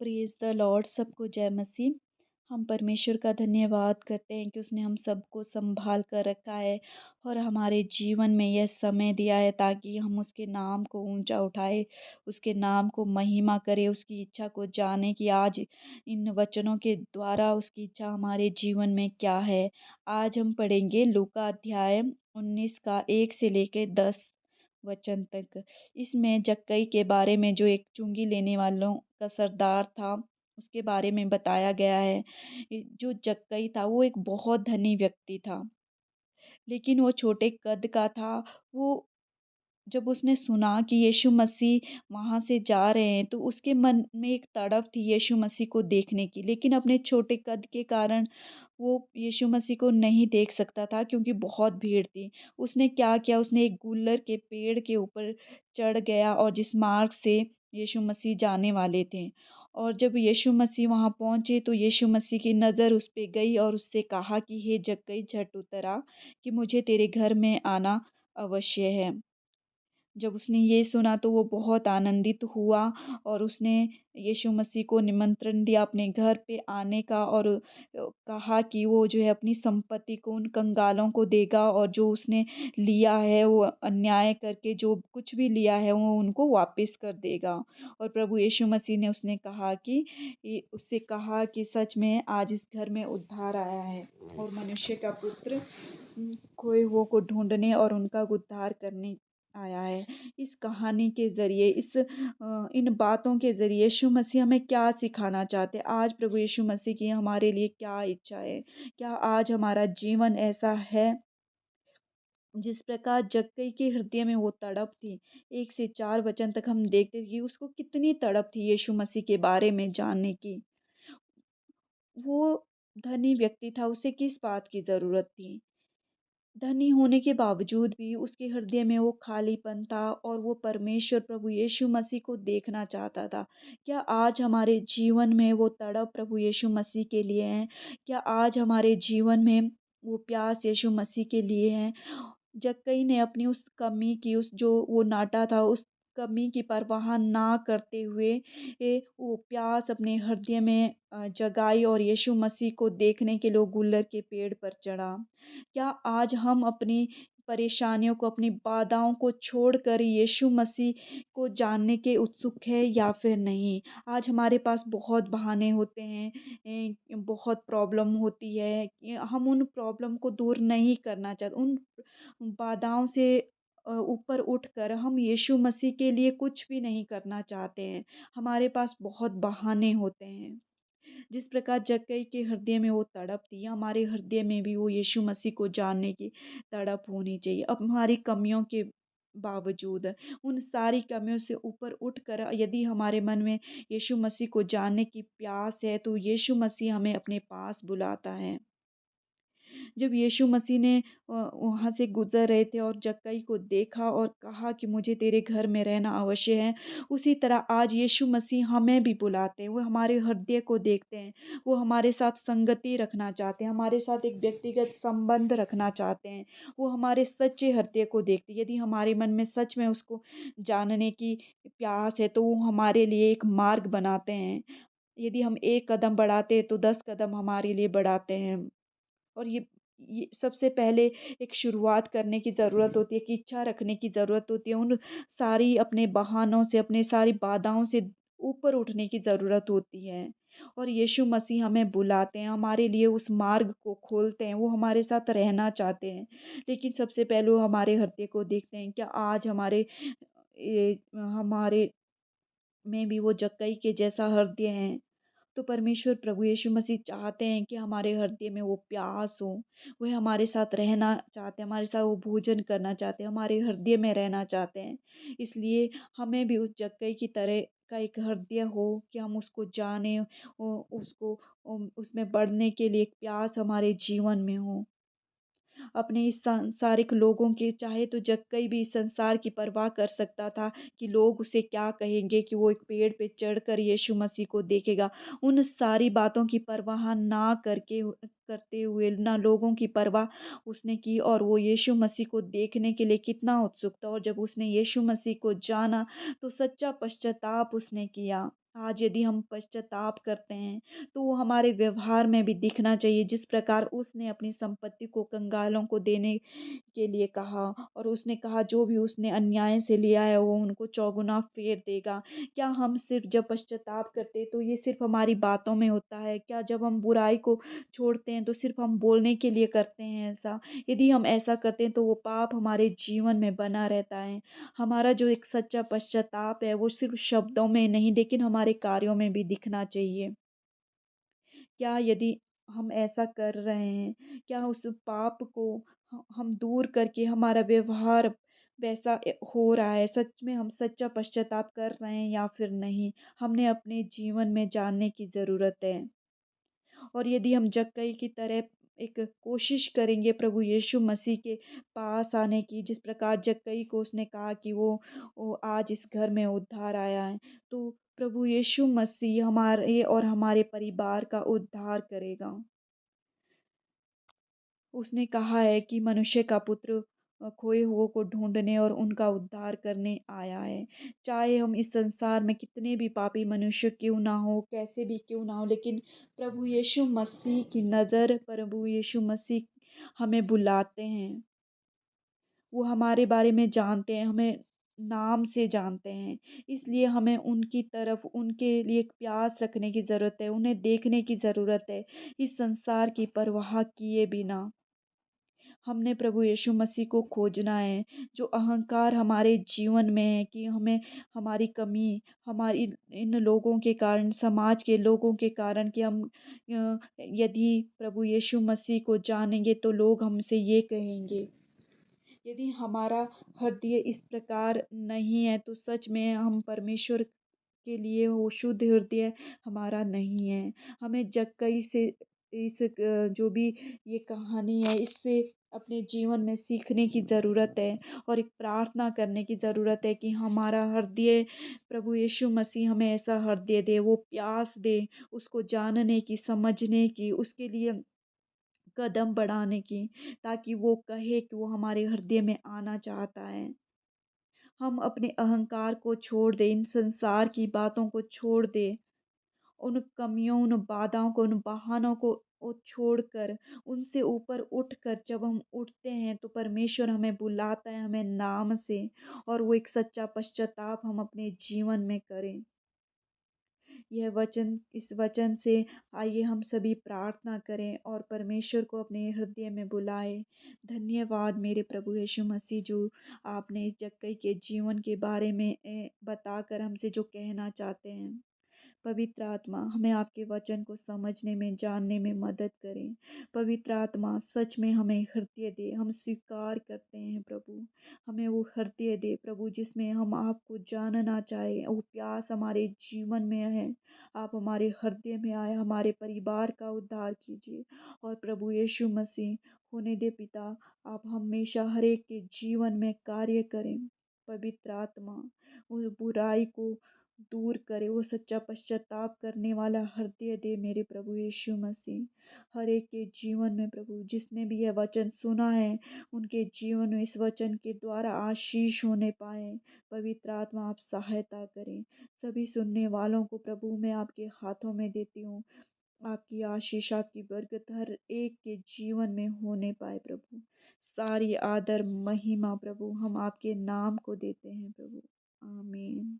Praise the Lord, सबको जय मसीह। हम परमेश्वर का धन्यवाद करते हैं कि उसने हम सबको संभाल कर रखा है और हमारे जीवन में यह समय दिया है ताकि हम उसके नाम को ऊंचा उठाए, उसके नाम को महिमा करें, उसकी इच्छा को जाने कि आज इन वचनों के द्वारा उसकी इच्छा हमारे जीवन में क्या है। आज हम पढ़ेंगे लूका अध्याय 19 का 1 से लेकर 10 वचन तक। इसमें जक्कई के बारे में, जो एक चुंगी लेने वालों का सरदार था, उसके बारे में बताया गया है। जो जक्कई था वो एक बहुत धनी व्यक्ति था, लेकिन वो छोटे कद का था। वो जब उसने सुना कि यीशु मसीह वहाँ से जा रहे हैं, तो उसके मन में एक तड़प थी यीशु मसीह को देखने की, लेकिन अपने छोटे कद के कारण वो यीशु मसीह को नहीं देख सकता था क्योंकि बहुत भीड़ थी। उसने क्या किया, उसने एक गुलर के पेड़ के ऊपर चढ़ गया और जिस मार्ग से यीशु मसीह जाने वाले थे, और जब यीशु मसीह वहाँ पहुँचे तो यीशु मसीह की नज़र उस पे गई और उससे कहा कि हे जक्कई, झट उतर आ कि मुझे तेरे घर में आना अवश्य है। जब उसने ये सुना तो वो बहुत आनंदित हुआ और उसने यीशु मसीह को निमंत्रण दिया अपने घर पे आने का, और कहा कि वो जो है अपनी संपत्ति को उन कंगालों को देगा और जो उसने लिया है वो अन्याय करके जो कुछ भी लिया है वो उनको वापस कर देगा। और प्रभु यीशु मसीह ने उसने कहा कि उससे कहा कि सच में आज इस घर में उद्धार आया है और मनुष्य का पुत्र खोए हुओं को ढूंढने और उनका उद्धार करने आया है। इस कहानी के ज़रिए, इन बातों के ज़रिए यीशु मसीह हमें क्या सिखाना चाहते हैं? आज प्रभु यीशु मसीह की हमारे लिए क्या इच्छा है? क्या आज हमारा जीवन ऐसा है जिस प्रकार जक्कई के हृदय में वो तड़प थी? 1 से 4 वचन तक हम देखते हैं कि उसको कितनी तड़प थी यीशु मसीह के बारे में जानने की। वो धनी व्यक्ति था, उसे किस बात की ज़रूरत थी? धनी होने के बावजूद भी उसके हृदय में वो खालीपन था और वो परमेश्वर प्रभु यीशु मसीह को देखना चाहता था। क्या आज हमारे जीवन में वो तड़प प्रभु यीशु मसीह के लिए है? क्या आज हमारे जीवन में वो प्यास यीशु मसीह के लिए है? जक्कई ने अपनी उस कमी की, उस जो वो नाटा था, उस कमी की परवाह ना करते हुए वो प्यास अपने हृदय में जगाई और यीशु मसीह को देखने के लिए वो गुलर के पेड़ पर चढ़ा। क्या आज हम अपनी परेशानियों को, अपनी बाधाओं को छोड़कर यीशु मसीह को जानने के उत्सुक है या फिर नहीं? आज हमारे पास बहुत बहाने होते हैं, बहुत प्रॉब्लम होती है, हम उन प्रॉब्लम को दूर नहीं करना चाहते। उन बाधाओं से ऊपर उठकर हम यीशु मसीह के लिए कुछ भी नहीं करना चाहते हैं। हमारे पास बहुत बहाने होते हैं। जिस प्रकार जक्कई के हृदय में वो तड़प थी, हमारे हृदय में भी वो यीशु मसीह को जानने की तड़प होनी चाहिए। अब हमारी कमियों के बावजूद, उन सारी कमियों से ऊपर उठकर यदि हमारे मन में यीशु मसीह को जानने की प्यास है, तो यीशु मसीह हमें अपने पास बुलाता है। जब यीशु मसीह ने वहाँ से गुज़र रहे थे और जक्कई को देखा और कहा कि मुझे तेरे घर में रहना अवश्य है, उसी तरह आज यीशु मसीह हमें भी बुलाते हैं। वो हमारे हृदय को देखते हैं, वो हमारे साथ संगति रखना चाहते हैं, हमारे साथ एक व्यक्तिगत संबंध रखना चाहते हैं। वो हमारे सच्चे हृदय को देखते हैं। यदि हमारे मन में सच में उसको जानने की प्यास है, तो वो हमारे लिए एक मार्ग बनाते हैं। यदि हम 1 कदम बढ़ाते हैं, तो 10 कदम हमारे लिए बढ़ाते हैं। और ये सबसे पहले एक शुरुआत करने की ज़रूरत होती है, कि इच्छा रखने की ज़रूरत होती है। उन सारी अपने बहानों से, अपनी सारी बाधाओं से ऊपर उठने की ज़रूरत होती है। और यीशु मसीह हमें बुलाते हैं, हमारे लिए उस मार्ग को खोलते हैं, वो हमारे साथ रहना चाहते हैं। लेकिन सबसे पहले वो हमारे हृदय को देखते हैं, क्या आज हमारे में भी वो जक्कई के जैसा हृदय है? तो परमेश्वर प्रभु यीशु मसीह चाहते हैं कि हमारे हृदय में वो प्यास हो, वह हमारे साथ रहना चाहते हैं, हमारे साथ वो भोजन करना चाहते हैं, हमारे हृदय में रहना चाहते हैं। इसलिए हमें भी उस जक्कई की तरह का एक हृदय हो कि हम उसको जानें, उसको उसमें बढ़ने के लिए एक प्यास हमारे जीवन में हो। अपने इस सांसारिक लोगों के, चाहे तो जक्कई भी इस संसार की परवाह कर सकता था कि लोग उसे क्या कहेंगे, कि वो एक पेड़ पे चढ़कर यीशु मसीह को देखेगा। उन सारी बातों की परवाह ना करके करते हुए, ना लोगों की परवाह उसने की, और वो यीशु मसीह को देखने के लिए कितना उत्सुक था। और जब उसने यीशु मसीह को जाना तो सच्चा पश्चाताप उसने किया। आज यदि हम पश्चाताप करते हैं तो वो हमारे व्यवहार में भी दिखना चाहिए। जिस प्रकार उसने अपनी संपत्ति को कंगालों को देने के लिए कहा, और उसने कहा जो भी उसने अन्याय से लिया है वो उनको चौगुना फेर देगा। क्या हम सिर्फ जब पश्चाताप करते हैं तो ये सिर्फ हमारी बातों में होता है? क्या जब हम बुराई को छोड़ते हैं तो सिर्फ हम बोलने के लिए करते हैं ऐसा? यदि हम ऐसा करते हैं तो वो पाप हमारे जीवन में बना रहता है। हमारा जो एक सच्चा पश्चाताप है वो सिर्फ शब्दों में नहीं लेकिन हमारे कार्यों में भी दिखना चाहिए। क्या यदि हम ऐसा कर रहे हैं, क्या उस पाप को हम दूर करके हमारा व्यवहार वैसा हो रहा है, सच में हम सच्चा पश्चाताप कर रहे हैं या फिर नहीं? हमने अपने जीवन में जानने की ज़रूरत है। और यदि हम जक्कई की तरह एक कोशिश करेंगे प्रभु यीशु मसीह के पास आने की, जिस प्रकार जक्कई को उसने कहा कि वो आज इस घर में उद्धार आया है, तो प्रभु यीशु मसीह हमारे और हमारे परिवार का उद्धार करेगा। उसने कहा है कि मनुष्य का पुत्र खोए हुओं को ढूँढने और उनका उद्धार करने आया है। चाहे हम इस संसार में कितने भी पापी मनुष्य क्यों ना हो, कैसे भी क्यों ना हो, लेकिन प्रभु यीशु मसीह की नज़र, प्रभु यीशु मसीह हमें बुलाते हैं। वो हमारे बारे में जानते हैं, हमें नाम से जानते हैं। इसलिए हमें उनकी तरफ, उनके लिए एक प्यास रखने की ज़रूरत है, उन्हें देखने की ज़रूरत है, इस संसार की परवाह किए बिना। हमने प्रभु यीशु मसीह को खोजना है। जो अहंकार हमारे जीवन में है कि हमें हमारी कमी, हमारी इन लोगों के कारण, समाज के लोगों के कारण, कि हम यदि प्रभु यीशु मसीह को जानेंगे तो लोग हमसे ये कहेंगे। यदि हमारा हृदय इस प्रकार नहीं है तो सच में हम परमेश्वर के लिए वो शुद्ध हृदय हमारा नहीं है। हमें जक्कई से इस जो भी ये कहानी है इससे अपने जीवन में सीखने की ज़रूरत है, और एक प्रार्थना करने की ज़रूरत है कि हमारा हृदय, प्रभु यीशु मसीह हमें ऐसा हृदय दे, वो प्यास दे उसको जानने की, समझने की, उसके लिए कदम बढ़ाने की, ताकि वो कहे कि वो हमारे हृदय में आना चाहता है। हम अपने अहंकार को छोड़ दें, इन संसार की बातों को छोड़ दें, उन कमियों, उन बाधाओं को, उन बहानों को छोड़कर, उनसे ऊपर उठकर जब हम उठते हैं तो परमेश्वर हमें बुलाता है, हमें नाम से, और वो एक सच्चा पश्चाताप हम अपने जीवन में करें। यह वचन, इस वचन से आइए हम सभी प्रार्थना करें और परमेश्वर को अपने हृदय में बुलाएं। धन्यवाद मेरे प्रभु यीशु मसीह, जो आपने इस जक्कई के जीवन के बारे में बताकर हमसे जो कहना चाहते हैं। पवित्र आत्मा हमें आपके वचन को समझने में, जानने में मदद करें। पवित्र आत्मा सच में हमें हृदय दे, हम स्वीकार करते हैं प्रभु। हमें वो हृदय दे प्रभु जिसमें हम आपको जानना चाहें, वो प्यास हमारे जीवन में है। आप हमारे हृदय में आए, हमारे परिवार का उद्धार कीजिए। और प्रभु यीशु मसीह होने दे पिता, आप हमेशा हर एक के जीवन में कार्य करें। पवित्र आत्मा उस बुराई को दूर करे, वो सच्चा पश्चाताप करने वाला हृदय दे मेरे प्रभु यीशु मसीह। हर एक के जीवन में प्रभु, जिसने भी यह वचन सुना है, उनके जीवन में इस वचन के द्वारा आशीष होने पाए। पवित्र आत्मा आप सहायता करें। सभी सुनने वालों को प्रभु मैं आपके हाथों में देती हूँ। आपकी आशीष, आपकी बरकत हर एक के जीवन में होने पाए प्रभु। सारी आदर महिमा प्रभु हम आपके नाम को देते हैं प्रभु। आमीन।